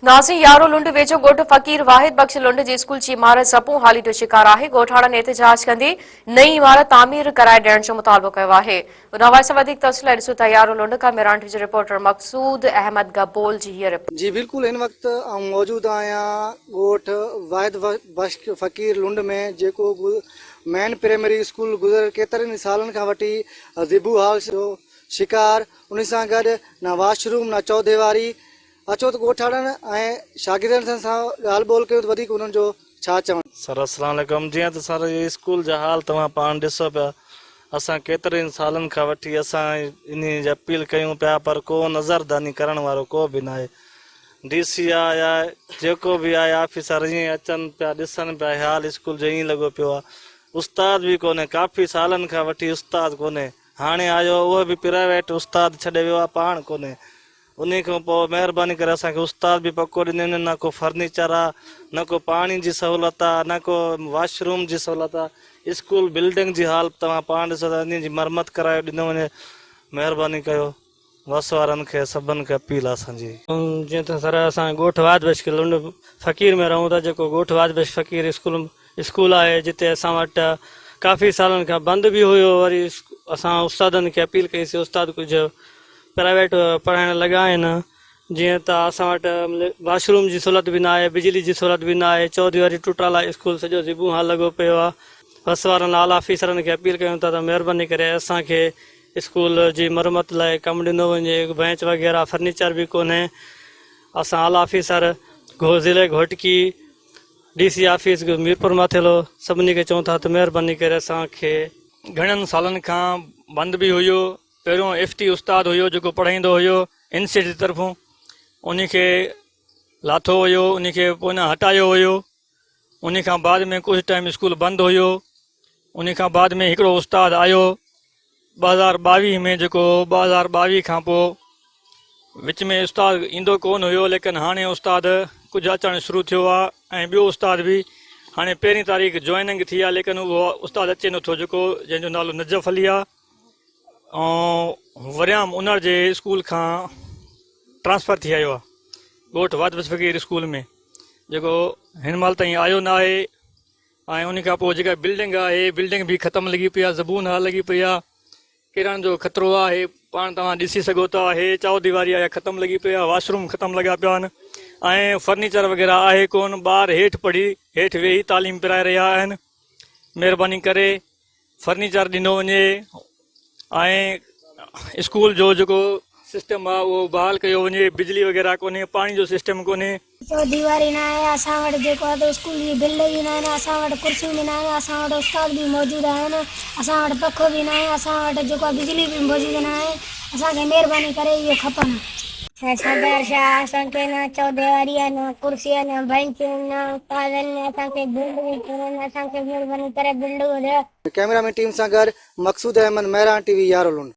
Nazi यारो लुंड वेझो ॻोठ फ़कीर वाहिद बख़्श लुंड जी स्कूल जी इमारत ज़पूं हाली जो शिकार आहे। ॻोठाणनि एहतिजाज कंदी नई इमारत तामीर कराए ॾियण जो मुतालबो कयो आहे। उन हवाले सां वधीक तफ़सील ॾिसो था यारो लुंड खां मेरान जी रिपोर्टर मक़सूद अहमद गबोल जी हीअ रिपोर्ट। जी बिल्कुल इन वक्त मौजूद आया ॻोठ वाहिद बख़्श फ़कीर लुंड में जेको मेन प्राइमरी स्कूल गुज़र केतिरनि सालनि खां वठी ज़िबू हाल जो शिकार, उन सां गॾु न वॉशरूम न चौदीवारी। अचो त ॻोठाणनि ऐं शागिर्दनि सां ॻाल्हि ॿोल कयूं त वधीक उन्हनि जो छा चवणु। सर अस्सलाम वालेकुम। जीअं त सर ये स्कूल जा हाल तव्हां पाण ॾिसो पिया, असां केतिरनि सालनि खां वठी असां इन जी अपील कयूं पिया, पर को नज़रदानी करण वारो को बि न आहे। DC आहे या जेको बि आहे ऑफिसर ईअं अचनि पिया, ॾिसनि पिया, हाल स्कूल जो ईअं लॻो पियो आहे। उस्ताद बि कोन्हे, काफ़ी सालनि खां वठी उस्ताद कोन्हे। हाणे आयो उहो बि प्राइवेट उस्ताद छॾे वियो आहे, पाण कोन्हे। उन खां पोइ महिरबानी करे असांखे उस्ताद बि पको ॾिननि, न को फर्नीचर आहे, न को पाणी जी सहूलियत आहे, न को वॉशरूम जी सहूलियत आहे। स्कूल बिल्डिंग जी हालत तव्हां पाण ॾिसो था, इन जी मरमत कराए ॾिनो वञे। महिरबानी कयो, बस वारनि खे सभिनि खे अपील आहे असांजी। जीअं त सर असां ॻोठ वाद बश लुंड फ़कीर में रहूं था, जेको ॻोठ वाद बश फ़कीर स्कूल आहे, जिते असां वटि काफ़ी सालनि खां बंदि बि हुयो। वरी असां उस्तादनि खे अपील कईसीं, उस्ताद कुझु प्राइवेट पढ़ाइण लॻा आहिनि। जीअं त असां वटि वॉशरूम जी सहूलियत बि न आहे, बिजली जी सहूलियत बि न आहे, चौदीवारी टुटल आहे, स्कूल सॼो ज़िबू हाल लॻो पियो आहे। बस वारनि आला ऑफिसरनि खे अपील कयूं था त महिरबानी करे असांखे स्कूल जी मरमत लाइ कमु ॾिनो वञे। बेंच वग़ैरह फर्नीचर बि कोन्हे। असां आला ऑफिसर ज़िले घोटकी DC ऑफिस मीरपुर माथेलो सभिनी खे चऊं था त महिरबानी करे असांखे। घणनि सालनि खां बंदि बि हुयो। पहिरियों FT उस्ताद हुयो जेको पढ़ाईंदो हुयो इंस्टीट्यूट जी तरफ़ूं, उनखे लाथो हुयो, उनखे पोइ न हटायो हुयो। उन खां बाद में कुझु टाइम स्कूल बंदि हुयो। उन खां बाद में हिकिड़ो उस्ताद आयो 2022 में, जेको 2022 खां पोइ विच में उस्ताद ईंदो कोन हुयो, लेकिन हाणे उस्ताद कुझु अचणु शुरू थियो आहे। ऐं ॿियो उस्ताद बि हाणे 1 तारीख़ जॉइनिंग थी आहे, लेकिन उहो उस्ताद अचे नथो, जेको जंहिंजो नालो नजफ़ अली आहे। ऐं वरियाम उनर जे स्कूल खां ट्रांसफ़र थी आयो आहे ॻोठ वाद बश फ़कीर स्कूल में, जेको हिन महिल ताईं आयो न आहे। ऐं उन खां पोइ जेका बिल्डिंग आहे, बिल्डिंग बि ख़तमु लॻी पई आहे, ज़बून हाल लॻी पई आहे। किरण जो ख़तरो आहे, पाण तव्हां ॾिसी सघो था। हे चौदीवारी आहे, ख़तमु लॻी पई आहे, वॉशरूम ख़तमु लॻा पिया आहिनि, ऐं फर्नीचर वग़ैरह आहे कोन। ॿार हेठि वेही तालीम पिराए रहिया आहिनि। महिरबानी करे फर्नीचर ॾिनो वञे ऐं स्कूल जो जेको सिस्टम आहे उहो बहाल कयो वञे। बिजली वग़ैरह कोन्हे, पाणी जो सिस्टम कोन्हे, चौदीवारी न आहे। असां वटि जेको आहे त स्कूल जी बिल्डिंग बि न आहिनि, असां वटि कुर्सियूं बि न आहिनि, असां वटि उस्ताद बि मौजूदु आहिनि, असां वटि पखो बि न आहे, असां वटि जेको आहे बिजली बि मौजूदु न आहे। असांखे महिरबानी करे इहो खपनि। सदर शाह असांखे न चौदीवारी आहे, न कुर्सी आहे, न बेंच, न उस्ताद आहिनि, असांखे बिल्डिंग कोन्हे। असांखे महिरबानी करे बिल्डिंग ॾियो। कैमरामैन टीम सां गॾु मक़सूद अहमद, मेरान TV, यारो लुंड।